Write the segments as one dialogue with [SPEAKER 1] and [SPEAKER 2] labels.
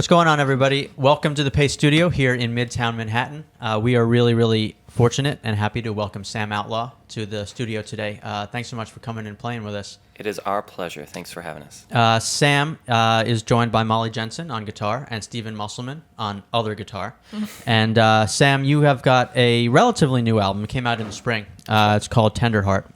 [SPEAKER 1] What's going on, everybody? Welcome to the Pace Studio here in Midtown Manhattan. We are really, really fortunate and happy to welcome Sam Outlaw to the studio today. Thanks so much for coming and playing with us.
[SPEAKER 2] It is our pleasure. Thanks for having us.
[SPEAKER 1] Sam is joined by Molly Jensen on guitar and Stephen Musselman on other guitar. And Sam, you have got a relatively new album. It came out in the spring. It's called Tender Heart.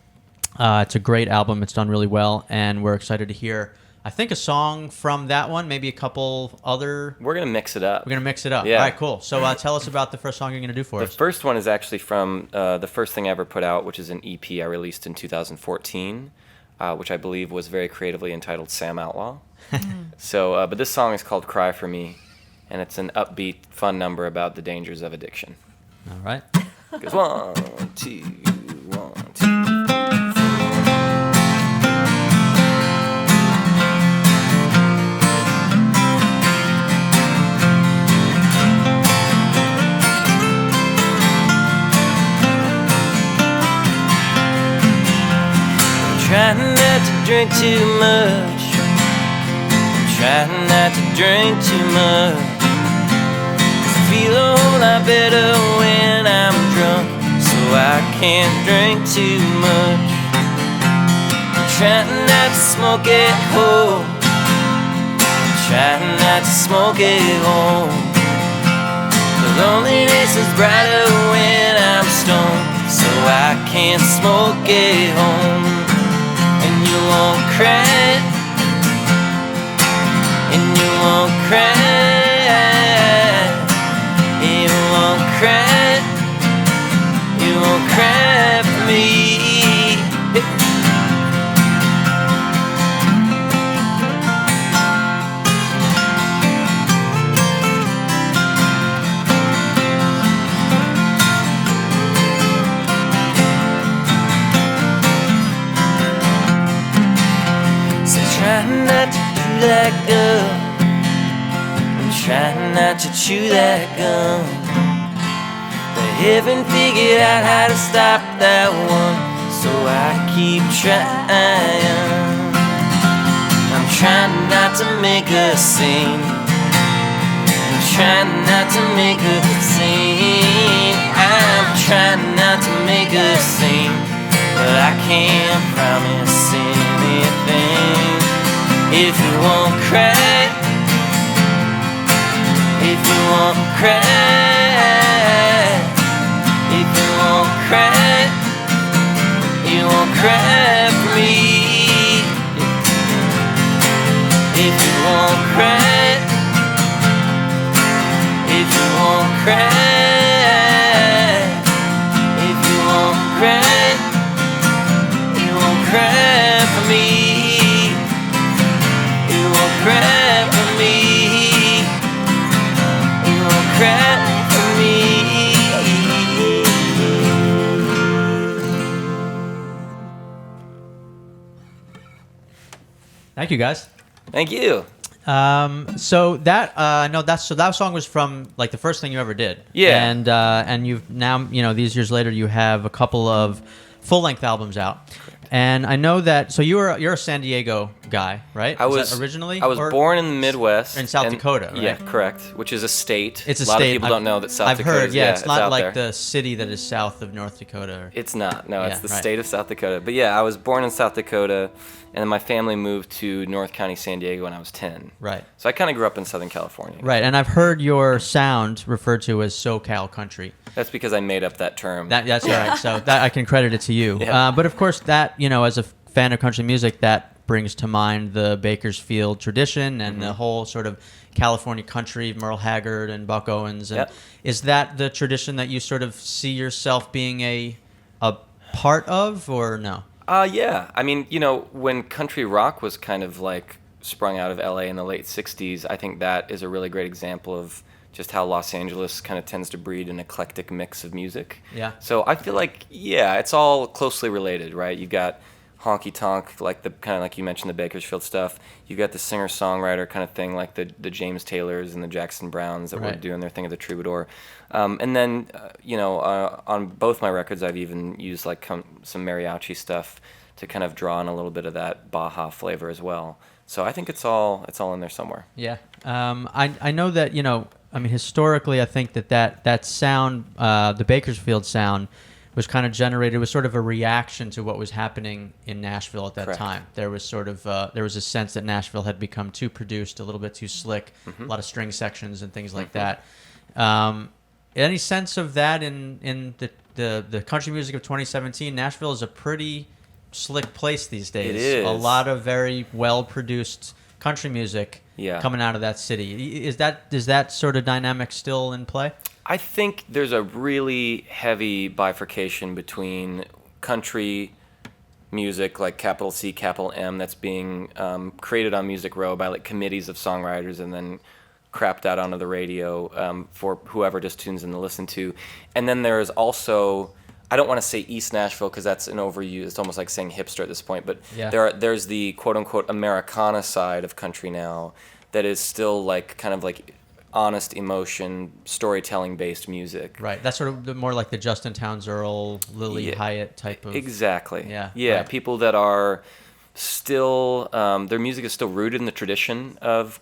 [SPEAKER 1] It's a great album. It's done really well, and we're excited to hear, I think, a song from that one, maybe a couple other...
[SPEAKER 2] We're going to mix it up.
[SPEAKER 1] We're going to mix it up.
[SPEAKER 2] Yeah.
[SPEAKER 1] All right, cool. So tell us about the first song you're going to do for us.
[SPEAKER 2] The first one is actually from the first thing I ever put out, which is an EP I released in 2014, which I believe was very creatively entitled Sam Outlaw. But this song is called Cry For Me, and it's an upbeat, fun number about the dangers of addiction.
[SPEAKER 1] All right.
[SPEAKER 2] It goes 1, 2, 1, 2. Trying not to drink too much. Trying not to drink too much. 'Cause I feel a whole lot better when I'm drunk, so I can't drink too much. I'm trying not to smoke at home. I'm trying not to smoke at home. The loneliness is brighter when I'm stoned, so I can't smoke at home. You won't cry, and you won't cry, you won't cry, you won't cry for me. Trying not to do that gum. I'm trying not to chew that gum. But heaven figured out how to stop that one, so I keep trying. I'm trying not to make a scene. I'm trying not to make a scene. I'm trying not to make a scene, but I can't promise anything. If you won't cry, if you won't cry, if you won't cry, you won't cry for me. If you won't cry, if you won't cry, if you won't cry, you won't cry for me. Cry for me. You won't cry for me.
[SPEAKER 1] Thank you, guys.
[SPEAKER 2] Thank you.
[SPEAKER 1] So that song was from like the first thing you ever did.
[SPEAKER 2] Yeah.
[SPEAKER 1] And you've now, these years later, you have a couple of full-length albums out. And I know that. So you're a San Diego guy, right?
[SPEAKER 2] I was
[SPEAKER 1] originally.
[SPEAKER 2] I was born in the Midwest,
[SPEAKER 1] in South Dakota, right?
[SPEAKER 2] Yeah, correct. Which is a state.
[SPEAKER 1] It's a
[SPEAKER 2] lot
[SPEAKER 1] state.
[SPEAKER 2] of people don't know that South
[SPEAKER 1] I've
[SPEAKER 2] Dakota.
[SPEAKER 1] heard. Yeah, it's not
[SPEAKER 2] out
[SPEAKER 1] like
[SPEAKER 2] there.
[SPEAKER 1] the city that is south of North Dakota.
[SPEAKER 2] It's not. No, it's
[SPEAKER 1] Yeah,
[SPEAKER 2] the
[SPEAKER 1] right.
[SPEAKER 2] state of South Dakota. But yeah, I was born in South Dakota, and then my family moved to North County, San Diego when I was 10.
[SPEAKER 1] Right.
[SPEAKER 2] So I kind of grew up in Southern California.
[SPEAKER 1] Right, and I've heard your sound referred to as SoCal country.
[SPEAKER 2] That's because I made up that term.
[SPEAKER 1] That's right. So that I can credit it to you.
[SPEAKER 2] Yeah.
[SPEAKER 1] But of course, that as a fan of country music, that brings to mind the Bakersfield tradition and the whole sort of California country, Merle Haggard and Buck Owens. And is that the tradition that you sort of see yourself being a part of, or no?
[SPEAKER 2] Yeah. I mean, when country rock was kind of like sprung out of LA in the late 60s, I think that is a really great example of just how Los Angeles kind of tends to breed an eclectic mix of music.
[SPEAKER 1] Yeah.
[SPEAKER 2] So I feel like, it's all closely related, right? You got honky tonk, like the kind of like you mentioned the Bakersfield stuff. You got the singer songwriter kind of thing, like the James Taylors and the Jackson Browns that were doing their thing at the Troubadour. And then on both my records, I've even used like some mariachi stuff to kind of draw on a little bit of that Baja flavor as well. So I think it's all in there somewhere.
[SPEAKER 1] Yeah. I know that, I mean, historically, I think that sound, the Bakersfield sound, was kind of generated. It was sort of a reaction to what was happening in Nashville at that
[SPEAKER 2] Correct.
[SPEAKER 1] time. There was sort of there was a sense that Nashville had become too produced, a little bit too slick, a lot of string sections and things like that. Any sense of that in the country music of 2017? Nashville is a pretty slick place these days.
[SPEAKER 2] It is.
[SPEAKER 1] A lot of very well produced country music coming out of that city. Is that sort of dynamic still in play?
[SPEAKER 2] I think there's a really heavy bifurcation between country music, like capital C, capital M, that's being created on Music Row by like committees of songwriters and then crapped out onto the radio for whoever just tunes in to listen to. And then there's also, I don't want to say East Nashville because that's an overuse. It's almost like saying hipster at this point. But there's the quote-unquote Americana side of country now that is still like kind of like honest emotion, storytelling-based music.
[SPEAKER 1] Right. That's sort of more like the Justin Townes Earl, Lily Hyatt type of...
[SPEAKER 2] Exactly.
[SPEAKER 1] Yeah.
[SPEAKER 2] Right. People that are still... their music is still rooted in the tradition of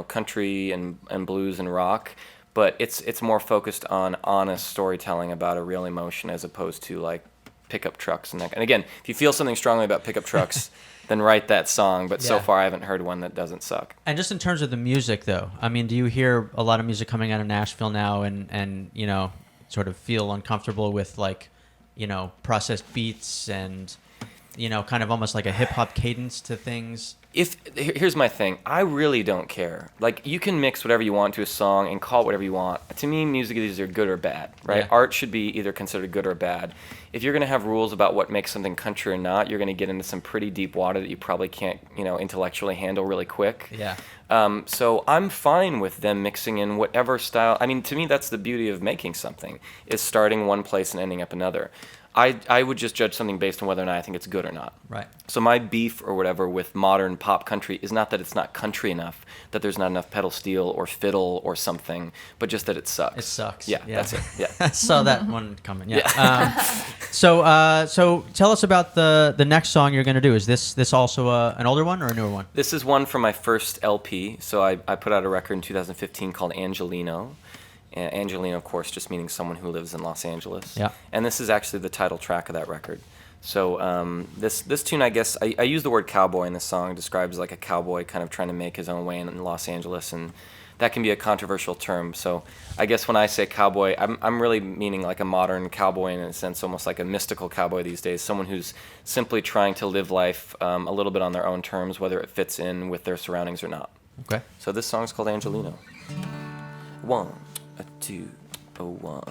[SPEAKER 2] country and blues and rock, but it's more focused on honest storytelling about a real emotion as opposed to like pickup trucks and that. And again, if you feel something strongly about pickup trucks, then write that song. But so far, I haven't heard one that doesn't suck.
[SPEAKER 1] And just in terms of the music, though, I mean, do you hear a lot of music coming out of Nashville now, and sort of feel uncomfortable with like, processed beats and, kind of almost like a hip hop cadence to things?
[SPEAKER 2] Here's my thing. I really don't care. Like, you can mix whatever you want to a song and call it whatever you want. To me, music is either good or bad, right?
[SPEAKER 1] Yeah.
[SPEAKER 2] Art should be either considered good or bad. If you're going to have rules about what makes something country or not, you're going to get into some pretty deep water that you probably can't, intellectually handle really quick.
[SPEAKER 1] Yeah.
[SPEAKER 2] So I'm fine with them mixing in whatever style. I mean, to me, that's the beauty of making something, is starting one place and ending up another. I would just judge something based on whether or not I think it's good or not.
[SPEAKER 1] Right.
[SPEAKER 2] So my beef or whatever with modern pop country is not that it's not country enough, that there's not enough pedal steel or fiddle or something, but just that it sucks.
[SPEAKER 1] It sucks.
[SPEAKER 2] Yeah. That's it. Yeah.
[SPEAKER 1] I saw that one coming. Yeah. So tell us about the next song you're going to do. Is this also an older one or a newer one?
[SPEAKER 2] This is one from my first LP. So I put out a record in 2015 called Angelino. Angelino, of course, just meaning someone who lives in Los Angeles.
[SPEAKER 1] Yeah.
[SPEAKER 2] And this is actually the title track of that record. So this tune, I guess, I use the word cowboy in this song. It describes like a cowboy kind of trying to make his own way in Los Angeles, and that can be a controversial term. So I guess when I say cowboy, I'm really meaning like a modern cowboy in a sense, almost like a mystical cowboy these days, someone who's simply trying to live life a little bit on their own terms, whether it fits in with their surroundings or not.
[SPEAKER 1] Okay.
[SPEAKER 2] So this song's called Angelino. 1, 2, 1.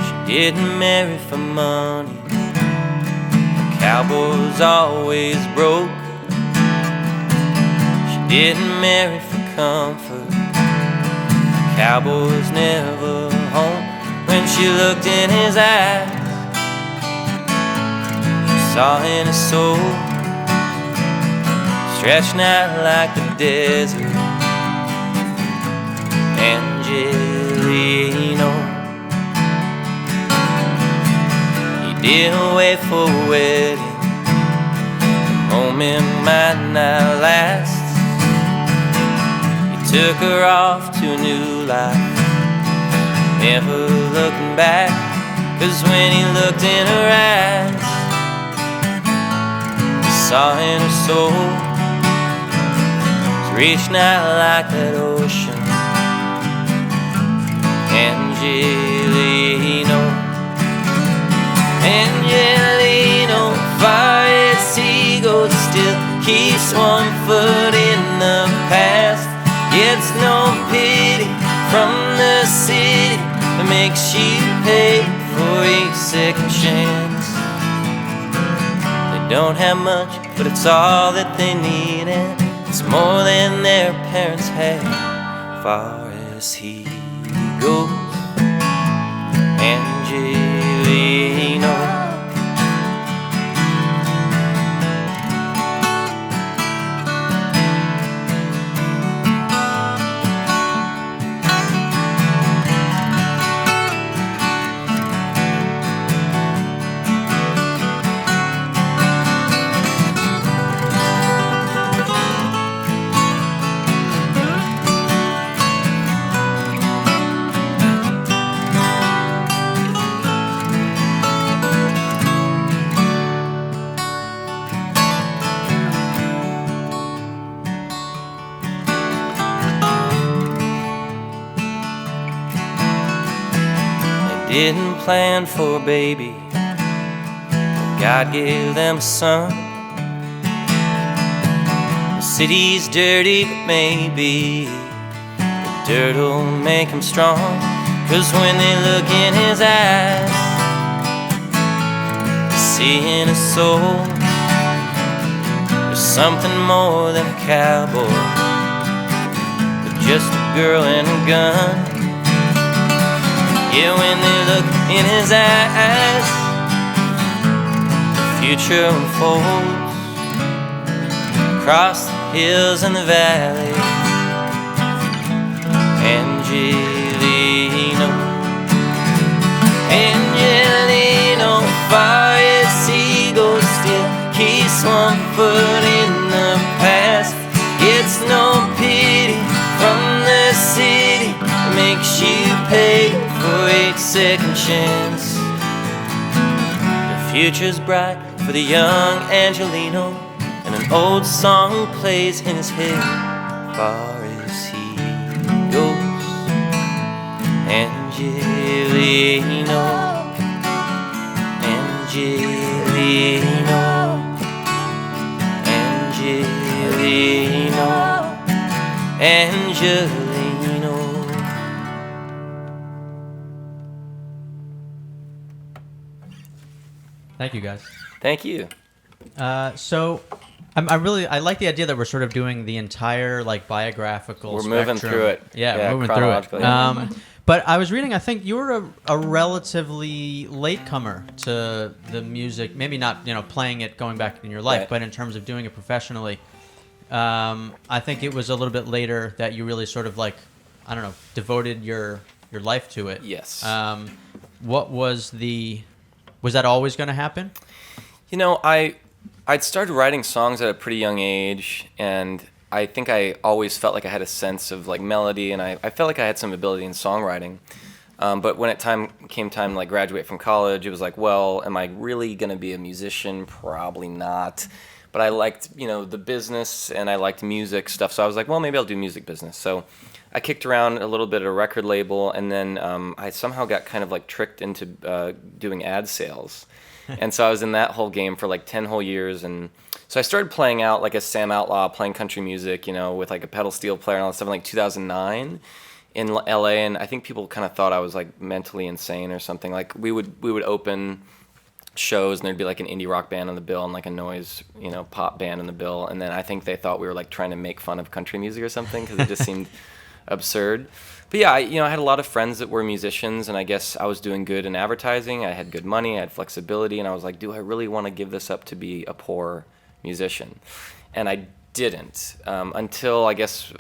[SPEAKER 2] She didn't marry for money. The cowboy's always broke. She didn't marry for comfort. The cowboy's never home. When she looked in his eyes, she saw in his soul, stretching out like the desert. Angelino, he didn't wait for a wedding. The moment might not last. He took her off to a new life, never looking back. 'Cause when he looked in her eyes, he saw in her soul, it's reaching out like that ocean. Angelino, Angelino, far as he goes, still keeps one foot in the past. Gets no pity from the city that makes you pay for a second chance. They don't have much, but it's all that they need, and it's more than their parents had. Far as he goes, Angelino. didn't plan for a baby. God gave them a son. The city's dirty, but maybe the dirt'll make him strong. 'Cause when they look in his eyes, they see in his soul there's something more than a cowboy, but just a girl and a gun. Yeah, when they look in his eyes, the future unfolds across the hills and the valley. Angelino, Angelino, far as he goes, still keeps one foot in the past. Gets no pity from the city, makes you pay for each second chance. The future's bright for the young Angelino, and an old song plays in his head. Far as he goes, Angelino, Angelino, Angelino, Angelino.
[SPEAKER 1] Thank you, guys.
[SPEAKER 2] Thank you.
[SPEAKER 1] So, I like the idea that we're sort of doing the entire like biographical.
[SPEAKER 2] We're
[SPEAKER 1] spectrum.
[SPEAKER 2] moving through it.
[SPEAKER 1] Yeah, moving through it.
[SPEAKER 2] Yeah.
[SPEAKER 1] But I was reading. I think you were a relatively latecomer to the music. Maybe not, playing it going back in your life,
[SPEAKER 2] Right.
[SPEAKER 1] but in terms of doing it professionally, I think it was a little bit later that you really sort of devoted your life to it.
[SPEAKER 2] Yes.
[SPEAKER 1] What was that always going to happen?
[SPEAKER 2] I'd started writing songs at a pretty young age, and I think I always felt like I had a sense of like melody, and I felt like I had some ability in songwriting. But when came time to like graduate from college, it was like, well, am I really going to be a musician? Probably not. But I liked, the business, and I liked music stuff. So I was like, well, maybe I'll do music business. So I kicked around a little bit at a record label, and then I somehow got kind of like tricked into doing ad sales. And so I was in that whole game for like 10 whole years. And so I started playing out like as Sam Outlaw, playing country music, with like a pedal steel player and all that stuff in like 2009 in LA. And I think people kind of thought I was like mentally insane or something. Like we would open shows, and there'd be like an indie rock band on the bill and like a noise, pop band on the bill. And then I think they thought we were like trying to make fun of country music or something, because it just seemed absurd. But yeah, I had a lot of friends that were musicians, and I guess I was doing good in advertising. I had good money, I had flexibility, and I was like, do I really want to give this up to be a poor musician? And I didn't until I guess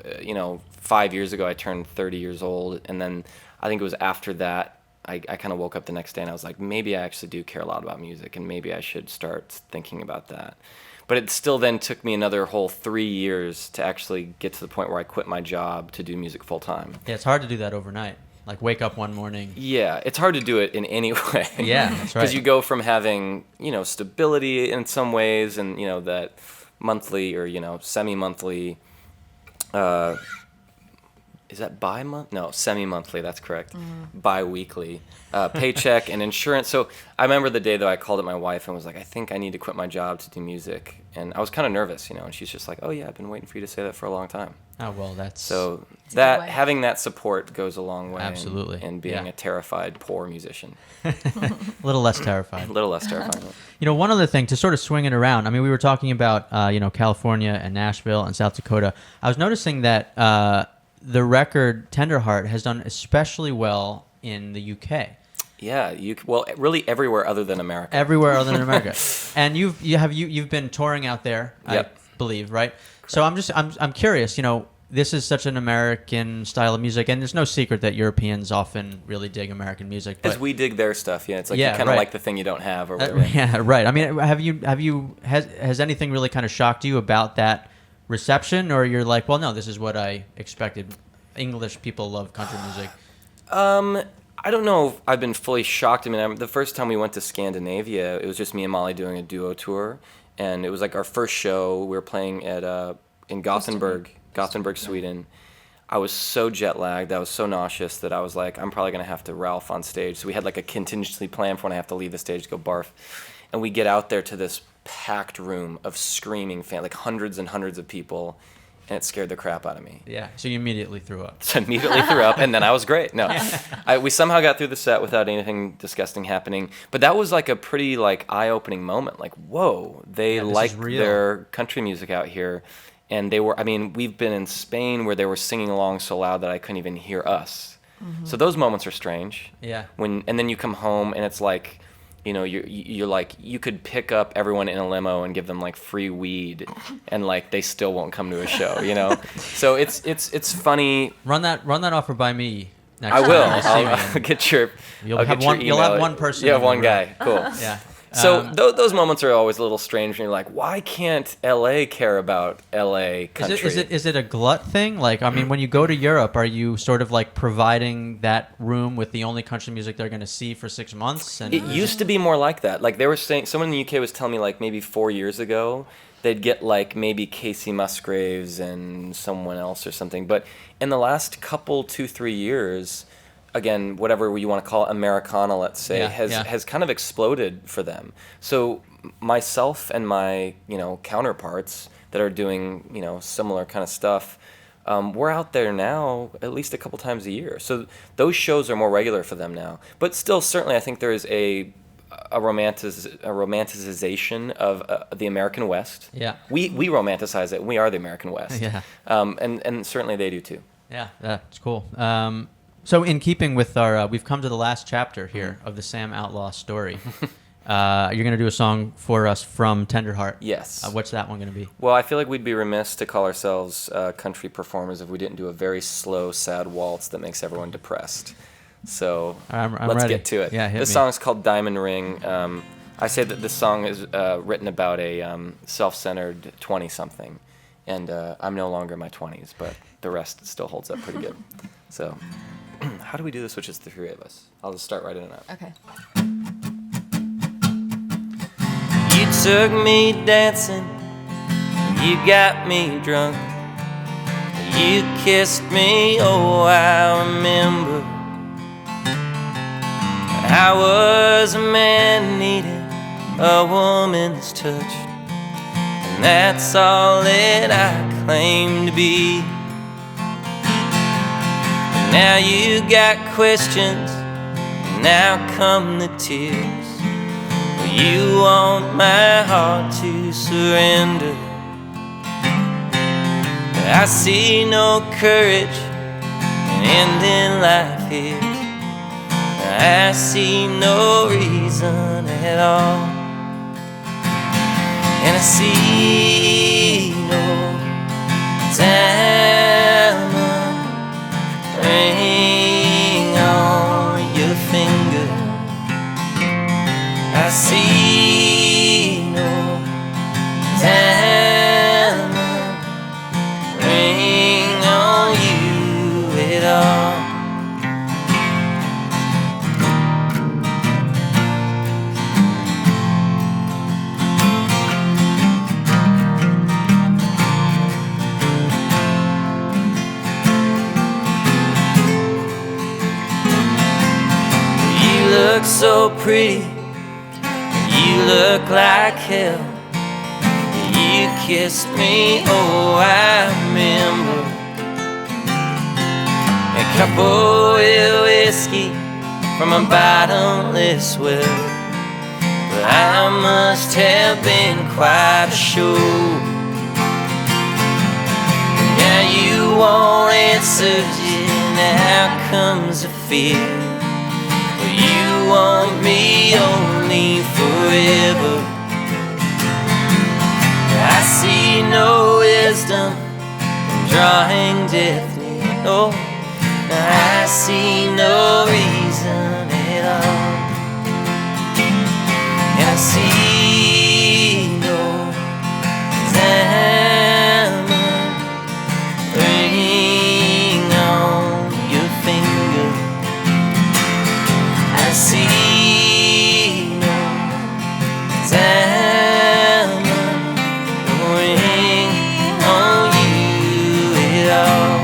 [SPEAKER 2] 5 years ago I turned 30 years old, and then I think it was after that I kind of woke up the next day and I was like, maybe I actually do care a lot about music, and maybe I should start thinking about that. But it still then took me another whole 3 years to actually get to the point where I quit my job to do music full time.
[SPEAKER 1] Yeah, it's hard to do that overnight. Like wake up one morning.
[SPEAKER 2] Yeah, it's hard to do it in any way.
[SPEAKER 1] Yeah, that's right.
[SPEAKER 2] Because you go from having, stability in some ways, and, that monthly or, semi-monthly, is that bi-month? No, semi-monthly, that's correct. Bi-weekly paycheck and insurance. So I remember the day that I called up my wife and was like, I think I need to quit my job to do music. And I was kind of nervous, and she's just like, oh yeah, I've been waiting for you to say that for a long time.
[SPEAKER 1] Oh, well, that's...
[SPEAKER 2] So that having that support goes a long way.
[SPEAKER 1] Absolutely.
[SPEAKER 2] In being a terrified, poor musician.
[SPEAKER 1] A little less terrified.
[SPEAKER 2] A little less terrifying.
[SPEAKER 1] One other thing, to sort of swing it around, I mean, we were talking about, California and Nashville and South Dakota. I was noticing that the record Tenderheart has done especially well in the UK.
[SPEAKER 2] Yeah, really everywhere other than America.
[SPEAKER 1] Everywhere other than America. And you've been touring out there,
[SPEAKER 2] Yep.
[SPEAKER 1] I believe, right? Correct. So I'm curious, this is such an American style of music, and there's no secret that Europeans often really dig American music. But
[SPEAKER 2] as we dig their stuff, yeah, it's like you kind of like the thing you don't have, or whatever.
[SPEAKER 1] Yeah, right. I mean, has anything really kind of shocked you about that reception, or you're like, well, no, this is what I expected. English people love country music.
[SPEAKER 2] I don't know if I've been fully shocked. I mean, the first time we went to Scandinavia, it was just me and Molly doing a duo tour, and it was like our first show. We were playing at in Gothenburg, Sweden.
[SPEAKER 3] I was so jet lagged, I was so nauseous that I was like, I'm probably gonna have to Ralph on stage. So we had like a contingency plan for when I have to leave the stage to go barf. And we get out there to this packed room of screaming fans, like hundreds and hundreds of people, and it scared the crap out of me.
[SPEAKER 1] Yeah. So you immediately threw up.
[SPEAKER 3] So I immediately threw up, and then I was great. No, we somehow got through the set without anything disgusting happening. But that was like a pretty like eye-opening moment. Like, whoa, they like their country music out here, and they were. I mean, we've been in Spain where they were singing along so loud that I couldn't even hear us. So those moments are strange.
[SPEAKER 1] Yeah.
[SPEAKER 3] And then you come home and it's like, you know, you're like, you could pick up everyone in a limo and give them like free weed, and like they still won't come to a show, you know. So it's funny.
[SPEAKER 1] Run that offer by me. Next
[SPEAKER 3] I
[SPEAKER 1] time
[SPEAKER 3] will.
[SPEAKER 1] you see me.
[SPEAKER 3] I'll get your.
[SPEAKER 1] You'll
[SPEAKER 3] I'll
[SPEAKER 1] have
[SPEAKER 3] get
[SPEAKER 1] one.
[SPEAKER 3] your
[SPEAKER 1] You'll
[SPEAKER 3] email.
[SPEAKER 1] have one person.
[SPEAKER 3] Yeah,
[SPEAKER 1] in the
[SPEAKER 3] one
[SPEAKER 1] room.
[SPEAKER 3] guy. Cool.
[SPEAKER 1] Yeah.
[SPEAKER 3] So those moments are always a little strange, and you're like, why can't LA care about LA country?
[SPEAKER 1] Is it a glut thing? Like, I mean, when you go to Europe, are you sort of like providing that room with the only country music they're going to see for 6 months? And
[SPEAKER 3] It used to be more like that. Like they were saying, someone in the UK was telling me like maybe 4 years ago, they'd get like maybe Casey Musgraves and someone else or something. But in the last couple, 2-3 years, again, whatever you want to call it, Americana, let's say, has kind of exploded for them. So myself and my, you know, counterparts that are doing, you know, similar kind of stuff, we're out there now at least a couple times a year. So those shows are more regular for them now. But still, certainly, I think there is a romanticization of the American West.
[SPEAKER 1] Yeah.
[SPEAKER 3] We romanticize it. We are the American West.
[SPEAKER 1] Yeah.
[SPEAKER 3] And certainly they do too.
[SPEAKER 1] Yeah, that's cool. So in keeping with our, we've come to the last chapter here of the Sam Outlaw story. You're going to do a song for us from Tenderheart.
[SPEAKER 3] Yes.
[SPEAKER 1] What's that one going to be?
[SPEAKER 3] Well, I feel like we'd be remiss to call ourselves country performers if we didn't do a very slow, sad waltz that makes everyone depressed. So
[SPEAKER 1] I'm
[SPEAKER 3] let's
[SPEAKER 1] ready.
[SPEAKER 3] get to it.
[SPEAKER 1] Yeah, hit
[SPEAKER 3] this
[SPEAKER 1] me.
[SPEAKER 3] song is called Diamond Ring. I say that this song is written about a self-centered 20-something. And I'm no longer in my 20s, but the rest still holds up pretty good. So how do we do this, which is the three of us? I'll just start right in and out.
[SPEAKER 4] Okay.
[SPEAKER 2] You took me dancing, you got me drunk, you kissed me, oh I remember. I was a man needing a woman's touch, and that's all that I claim to be. Now you got questions, now come the tears. You want my heart to surrender. I see no courage in ending life here. I see no reason at all. And I see no diamond ring on your finger. I see no diamond ring on you at all. You look so pretty, you look like hell. You kissed me, oh I remember. A couple of whiskey from a bottomless well, but I must have been quite sure. Now you won't answer, now comes a fear. You want me only forever. I see no wisdom in drawing death near. No, I see no reason at all. And I see no diamond ring on your finger. I see no diamond ring on you at all.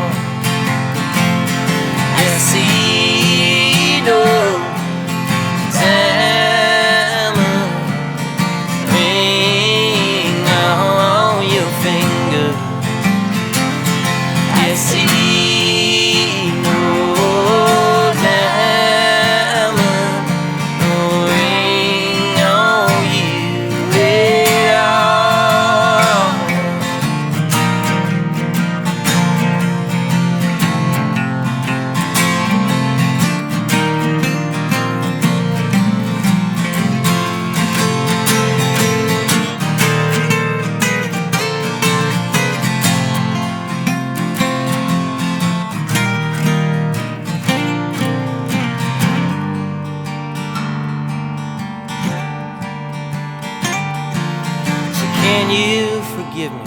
[SPEAKER 2] you forgive me?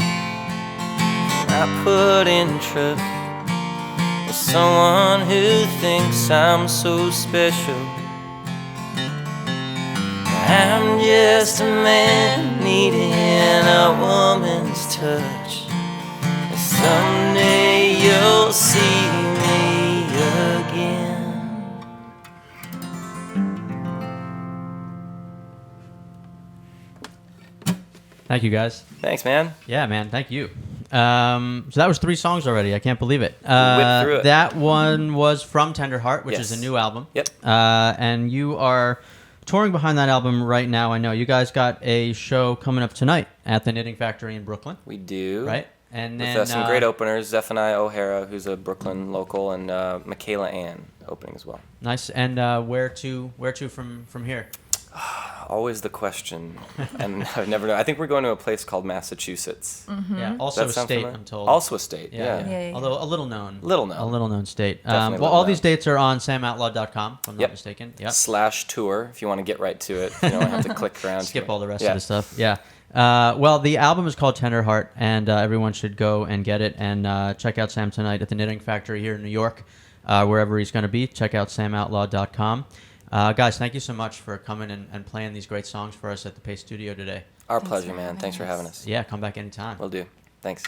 [SPEAKER 2] I put in trust with someone who thinks I'm so special. I'm just a man needing a woman's touch. And someday you'll see me again.
[SPEAKER 1] Thank you, guys.
[SPEAKER 3] Thanks, man.
[SPEAKER 1] Yeah, man. Thank you. So that was 3 songs already. I can't believe it.
[SPEAKER 3] Whipped through it.
[SPEAKER 1] That one was from Tender Heart, which
[SPEAKER 3] Yes.
[SPEAKER 1] is a new album.
[SPEAKER 3] Yep.
[SPEAKER 1] And you are touring behind that album right now. I know you guys got a show coming up tonight at the Knitting Factory in Brooklyn,
[SPEAKER 3] We do.
[SPEAKER 1] right? And
[SPEAKER 3] With
[SPEAKER 1] then
[SPEAKER 3] some great openers, Zephaniah O'Hara, who's a Brooklyn local, and Michaela Ann opening as well.
[SPEAKER 1] nice. And where to from here?
[SPEAKER 3] Always the question, and I never know. I think we're going to a place called Massachusetts.
[SPEAKER 1] Yeah,
[SPEAKER 3] Does
[SPEAKER 1] also
[SPEAKER 3] that
[SPEAKER 1] a
[SPEAKER 3] sound
[SPEAKER 1] state.
[SPEAKER 3] familiar?
[SPEAKER 1] I'm told.
[SPEAKER 3] Also a state, yeah.
[SPEAKER 4] Yeah.
[SPEAKER 1] Although a little known.
[SPEAKER 3] Little known.
[SPEAKER 1] A little known state.
[SPEAKER 3] Definitely
[SPEAKER 1] Well,
[SPEAKER 3] little
[SPEAKER 1] all these
[SPEAKER 3] known.
[SPEAKER 1] dates are on samoutlaw.com, if I'm not
[SPEAKER 3] Yep.
[SPEAKER 1] mistaken. Yep.
[SPEAKER 3] /tour, if you want to get right to it. You don't have to click around.
[SPEAKER 1] Skip all the rest
[SPEAKER 3] Yeah.
[SPEAKER 1] of the stuff. Yeah. Well, the album is called Tender Heart, and everyone should go and get it. And check out Sam tonight at the Knitting Factory here in New York, wherever he's going to be. Check out samoutlaw.com. Guys, thank you so much for coming and playing these great songs for us at the Pace Studio today.
[SPEAKER 3] Our
[SPEAKER 4] Thanks
[SPEAKER 3] pleasure,
[SPEAKER 4] for
[SPEAKER 3] man.
[SPEAKER 4] having
[SPEAKER 3] Thanks for
[SPEAKER 4] us.
[SPEAKER 3] having us.
[SPEAKER 1] Yeah, come back anytime.
[SPEAKER 3] Will do. Thanks.